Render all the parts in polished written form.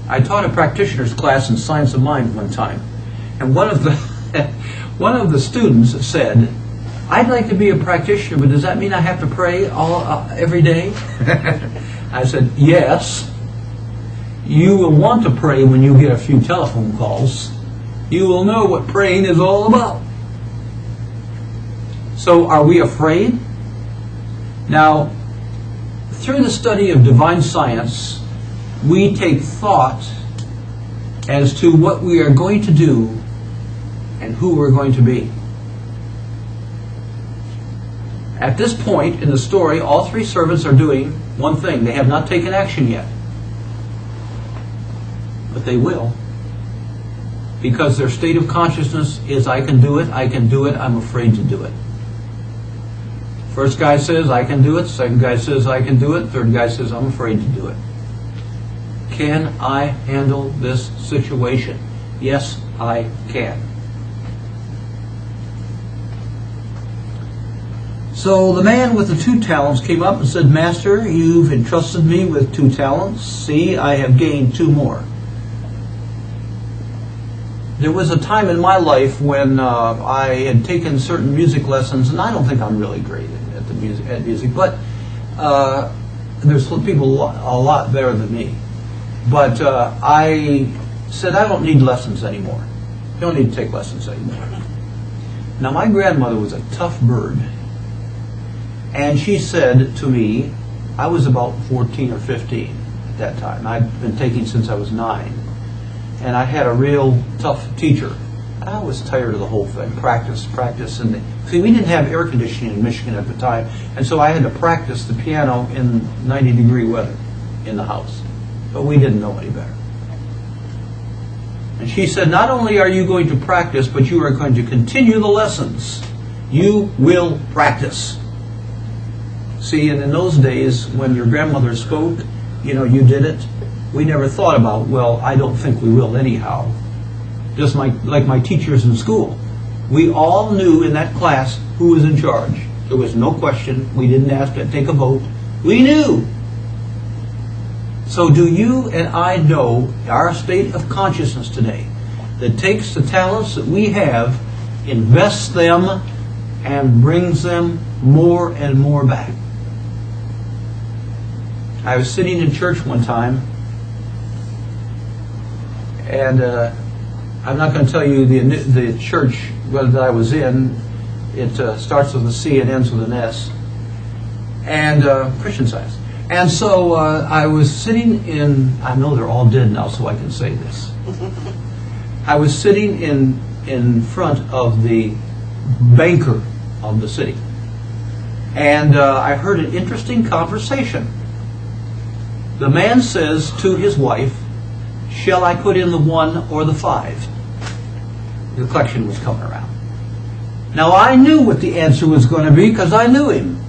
I taught a practitioner's class in Science of Mind one time, and one of the one of the students said, "I'd like to be a practitioner, but does that mean I have to pray every day?" I said, "Yes. You will want to pray when you get a few telephone calls. You will know what praying is all about." So, are we afraid? Now, through the study of divine science, we take thought as to what we are going to do and who we're going to be. At this point in the story, all three servants are doing one thing. They have not taken action yet. But they will. Because their state of consciousness is, I can do it, I'm afraid to do it. First guy says, I can do it. Second guy says, I can do it. Third guy says, I'm afraid to do it. Can I handle this situation? Yes, I can. So the man with the 2 talents came up and said, "Master, you've entrusted me with 2 talents. See, I have gained 2 more." There was a time in my life when I had taken certain music lessons, and I don't think I'm really great at music, but there's people a lot better than me. But I said, I don't need lessons anymore. You don't need to take lessons anymore. Now, my grandmother was a tough bird. And she said to me, I was about 14 or 15 at that time. I'd been taking since I was 9. And I had a real tough teacher. I was tired of the whole thing. Practice. And see, we didn't have air conditioning in Michigan at the time. And so I had to practice the piano in 90-degree weather in the house. But we didn't know any better. And she said, not only are you going to practice, but you are going to continue the lessons. You will practice. See, and in those days, when your grandmother spoke, you did it. We never thought about, well, I don't think we will anyhow. Just like my teachers in school. We all knew in that class who was in charge. There was no question. We didn't ask to take a vote. We knew. So do you and I know our state of consciousness today that takes the talents that we have, invests them, and brings them more and more back? I was sitting in church one time, and I'm not going to tell you the church that I was in. It starts with a C and ends with an S, and Christian Science. And so I was sitting in, I know they're all dead now, so I can say this. I was sitting in front of the banker of the city, and I heard an interesting conversation. The man says to his wife, "Shall I put in the 1 or the 5? The collection was coming around. Now I knew what the answer was going to be because I knew him.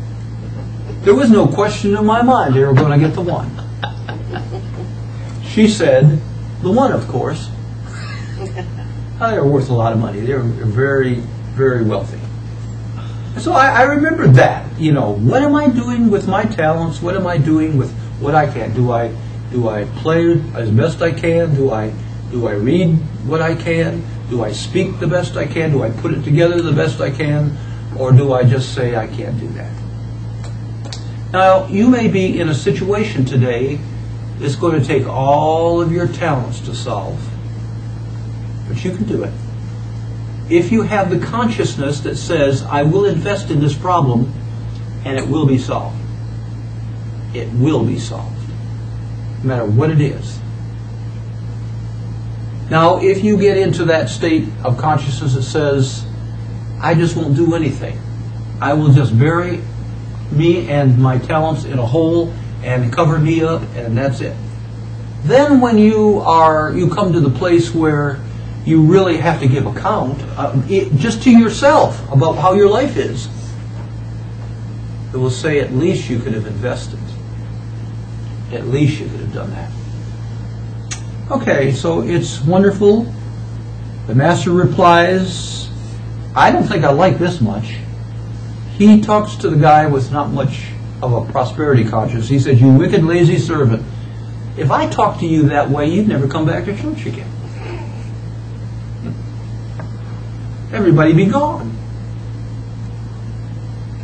There was no question in my mind they were going to get the 1. She said, the 1, of course. They were worth a lot of money. They were very, very wealthy. So I remembered that. What am I doing with my talents? What am I doing with what I can? Do I play as best I can? Do I read what I can? Do I speak the best I can? Do I put it together the best I can? Or do I just say I can't do that? Now, you may be in a situation today that's going to take all of your talents to solve. But you can do it. If you have the consciousness that says, I will invest in this problem, and it will be solved. It will be solved. No matter what it is. Now, if you get into that state of consciousness that says, I just won't do anything. I will just bury me and my talents in a hole and cover me up, and that's it. Then when you come to the place where you really have to give account, just to yourself, about how your life is, it will say, at least you could have invested. At least you could have done that. Okay, so it's wonderful. The master replies, I don't think I like this much. He talks to the guy with not much of a prosperity conscience. He says, you wicked, lazy servant. If I talked to you that way, you'd never come back to church again. Everybody be gone.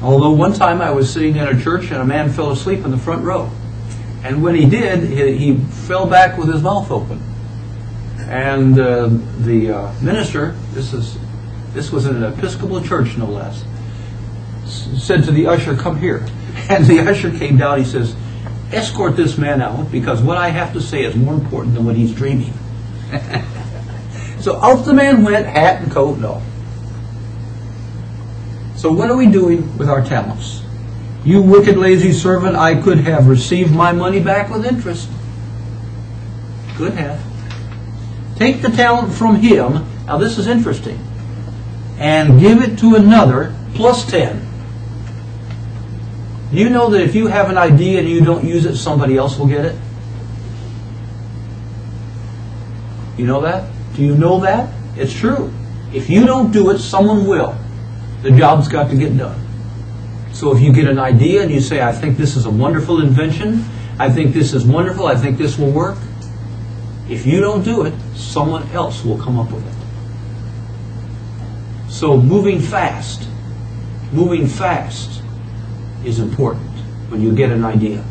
Although one time I was sitting in a church and a man fell asleep in the front row. And when he did, he fell back with his mouth open. And the minister, this was in an Episcopal church no less, said to the usher, "Come here." And the usher came down. He says, "Escort this man out, because what I have to say is more important than what he's dreaming." So out the man went, hat and coat and all. So what are we doing with our talents? "You wicked, lazy servant, I could have received my money back with interest." Could have. Take the talent from him, now this is interesting, and give it to another plus 10. Do you know that if you have an idea and you don't use it, somebody else will get it? You know that? Do you know that? It's true. If you don't do it, someone will. The job's got to get done. So if you get an idea and you say, "I think this is a wonderful invention, I think this is wonderful, I think this will work," if you don't do it, someone else will come up with it. So moving fast is important when you get an idea.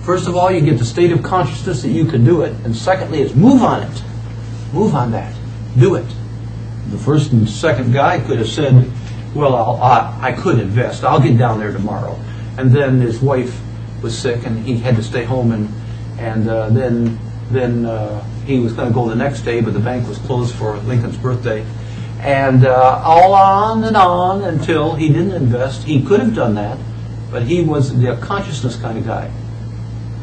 First of all, you get the state of consciousness that you can do it, and secondly is move on it. Move on that. Do it. The first and second guy could have said, "Well, I could invest. I'll get down there tomorrow." And then his wife was sick, and he had to stay home, and then he was going to go the next day, but the bank was closed for Lincoln's birthday. And all on and on until he didn't invest. He could have done that, but he was the consciousness kind of guy.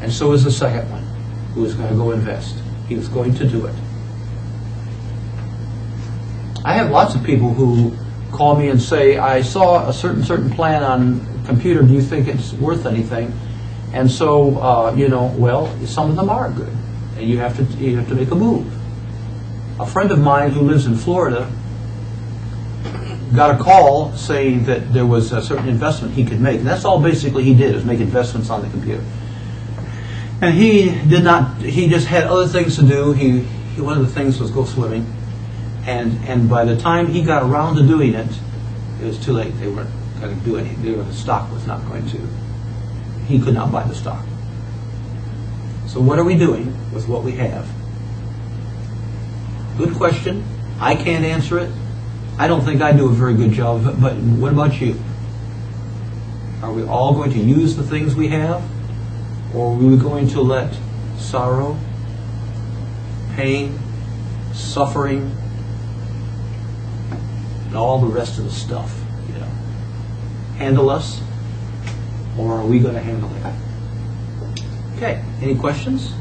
And so was the second one, who was going to go invest. He was going to do it. I have lots of people who call me and say, "I saw a certain plan on computer. Do you think it's worth anything?" And so, well, some of them are good, and you have to make a move. A friend of mine who lives in Florida got a call saying that there was a certain investment he could make, and that's all basically he did, is make investments on the computer. And he did not. He just had other things to do. One of the things was go swimming. And by the time he got around to doing it, it was too late. They weren't going to do anything. The stock was not going to. He could not buy the stock. So what are we doing with what we have? Good question. I can't answer it. I don't think I do a very good job of it, but what about you? Are we all going to use the things we have? Or are we going to let sorrow, pain, suffering, and all the rest of the stuff, handle us? Or are we going to handle it? Okay, any questions?